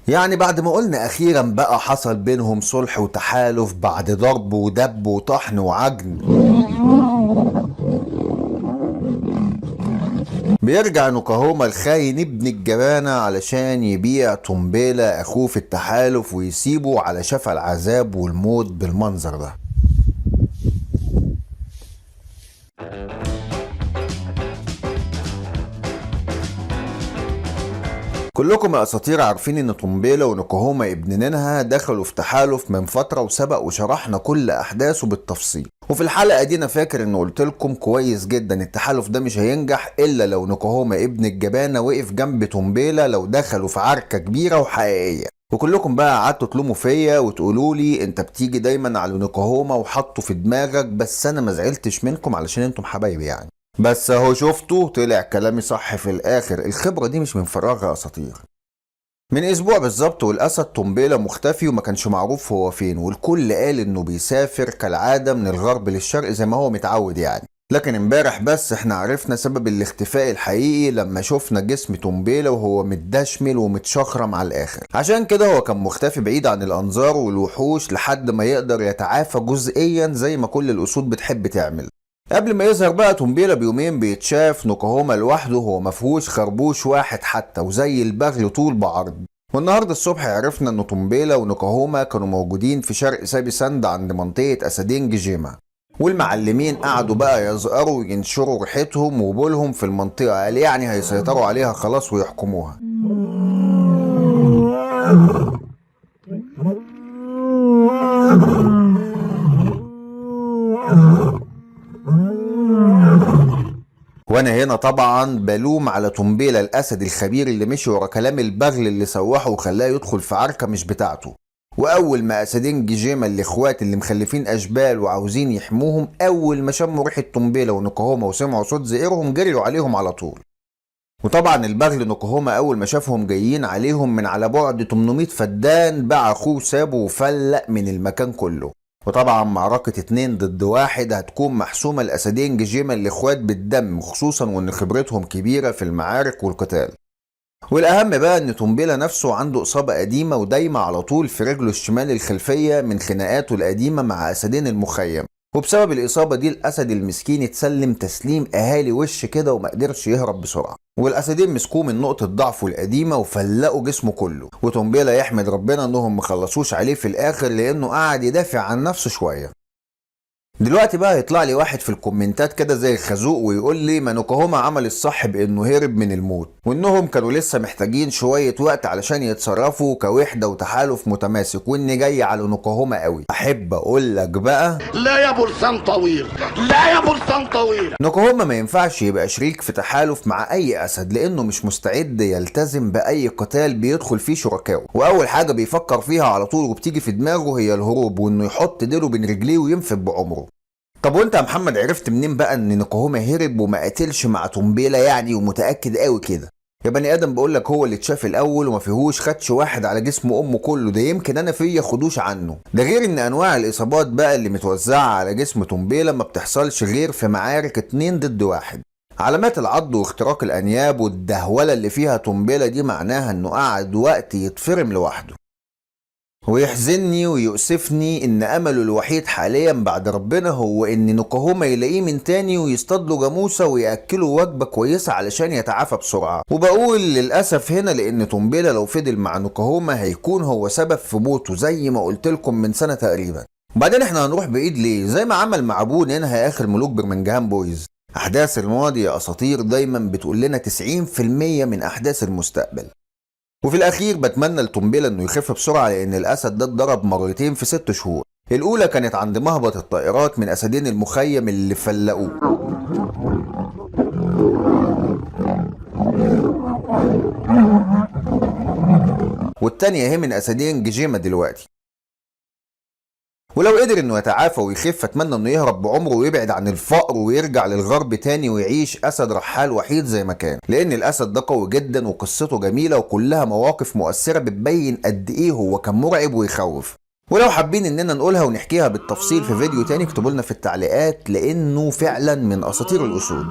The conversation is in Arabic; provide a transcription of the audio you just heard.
يعني بعد ما قلنا اخيرا بقى حصل بينهم صلح وتحالف بعد ضرب ودب وطحن وعجن، بيرجع نوكاهوما الخاين ابن الجبانة علشان يبيع تومبيلا اخوه في التحالف ويسيبه على شفا العذاب والموت بالمنظر ده. كلكم يا اساطير عارفين ان تومبيلا ونوكاهوما ابن نينها دخلوا في تحالف من فتره وسبق وشرحنا كل احداثه بالتفصيل. وفي الحلقه دي انا فاكر ان قلت لكم كويس جدا التحالف ده مش هينجح الا لو نوكاهوما ابن الجبانه وقف جنب تومبيلا لو دخلوا في عركه كبيره وحقيقيه. وكلكم بقى قعدتوا تلوموا فيا وتقولوا لي انت بتيجي دايما على نوكاهوما وحطه في دماغك، بس انا ما زعلتش منكم علشان انتم حبايبي يعني. بس اهو شفتوا طلع كلامي صح في الاخر. الخبرة دي مش من فراغ يا اساطير. من اسبوع بالظبط والاسد تومبيلا مختفي وما كانش معروف هو فين، والكل قال انه بيسافر كالعادة من الغرب للشرق زي ما هو متعود يعني. لكن امبارح بس احنا عرفنا سبب الاختفاء الحقيقي لما شفنا جسم تومبيلا وهو متدشمل ومتشخرم على الاخر. عشان كده هو كان مختفي بعيد عن الانظار والوحوش لحد ما يقدر يتعافى جزئيا زي ما كل الاسود بتحب تعمل. قبل ما يظهر بقى تومبيلا بيومين بيتشاف نوكاهوما لوحده، هو مفهوش خربوش واحد حتى وزي البغل طول بعرض. والنهارده الصبح عرفنا ان تومبيلا ونوكاهوما كانوا موجودين في شرق سابي ساند عند منطقة اسدين جيجيما، والمعلمين قعدوا بقى يزقروا وينشروا ريحتهم وبولهم في المنطقة، قال يعني هيسيطروا عليها خلاص ويحكموها. وانا هنا طبعا بلوم على تومبيلا الاسد الخبير اللي مشي ورا كلام البغل اللي سوحه وخلاه يدخل في عركه مش بتاعته. واول ما اسدين جيجيما الاخوات اللي مخلفين اشبال وعاوزين يحموهم، اول ما شموا ريحه تومبيلا ونوكاهوما وسمعوا صوت زئيرهم جريوا عليهم على طول. وطبعا البغل نوكاهوما اول ما شافهم جايين عليهم من على بعد 800 فدان باع اخوه سابه وفلق من المكان كله. وطبعا معركة 2 ضد 1 هتكون محسومة لأسدين جيجيما الإخوات بالدم، خصوصا وإن خبرتهم كبيرة في المعارك والقتال. والأهم بقى إن تومبيلا نفسه عنده إصابة قديمة ودايمة على طول في رجله الشمال الخلفية من خناقاته القديمة مع أسدين المخيم، وبسبب الإصابة دي الأسد المسكين اتسلم تسليم أهالي وش كده وما قدرش يهرب بسرعة. والأسدين مسكوه من نقطة ضعفه القديمة وفلقوا جسمه كله، وتومبيلا يحمد ربنا إنهم مخلصوش عليه في الآخر لأنه قعد يدافع عن نفسه شوية. دلوقتي بقى يطلع لي واحد في الكومنتات كده زي الخازوق ويقول لي ما نوكاهوما عمل الصح بانه هرب من الموت، وانهم كانوا لسه محتاجين شويه وقت علشان يتصرفوا كوحده وتحالف متماسك، واني جاي على نوكاهوما قوي. احب اقول لك بقى لا يا برسان طويل، لا يا برسان طويل. نوكاهوما ما ينفعش يبقى شريك في تحالف مع اي اسد لانه مش مستعد يلتزم باي قتال بيدخل فيه شركائه، واول حاجه بيفكر فيها على طول وبتيجي في دماغه هي الهروب وانه يحط ديله بين رجليه وينفذ بعمره. طب وانت يا محمد عرفت منين بقى ان نوكاهوما هرب وما قتلش مع تومبيلا يعني ومتاكد قوي كده؟ يا بني ادم بقول لك هو اللي اتشاف الاول وما فيهوش خدش واحد على جسم امه كله، ده يمكن انا فيا خدوش عنه. ده غير ان انواع الاصابات بقى اللي متوزعه على جسم تومبيلا ما بتحصلش غير في معارك 2 ضد 1. علامات العض واختراق الانياب والدهوله اللي فيها تومبيلا دي معناها انه قعد وقت يتفرم لوحده. ويحزنني ويؤسفني ان امله الوحيد حاليا بعد ربنا هو ان نوكاهوما يلاقيه من تاني ويصطاد له جاموسه وياكله وجبه كويسه علشان يتعافى بسرعه. وبقول للاسف هنا لان تومبيلا لو فضل مع نوكاهوما هيكون هو سبب في موته زي ما قلت لكم من سنه تقريبا. وبعدين احنا هنروح بعيد ليه؟ زي ما عمل مع ابوه نينها اخر ملوك برمنجهام بويز. احداث الماضي يا اساطير دايما بتقول لنا 90% من احداث المستقبل. وفي الاخير بتمنى لتومبيلا انه يخف بسرعه لان الاسد ده اتضرب مرتين في 6 شهور. الاولى كانت عند مهبط الطائرات من اسدين المخيم اللي فلقوه، والتانية هي من اسدين جيجيما دلوقتي. ولو قدر انه يتعافى ويخف اتمنى انه يهرب بعمره ويبعد عن الفقر ويرجع للغرب تاني ويعيش اسد رحال وحيد زي ما كان، لان الاسد ده قوي جدا وقصته جميله وكلها مواقف مؤثره بتبين قد ايه هو كان مرعب ويخوف. ولو حابين اننا نقولها ونحكيها بالتفصيل في فيديو تاني اكتبوا لنا في التعليقات لانه فعلا من اساطير الاسود.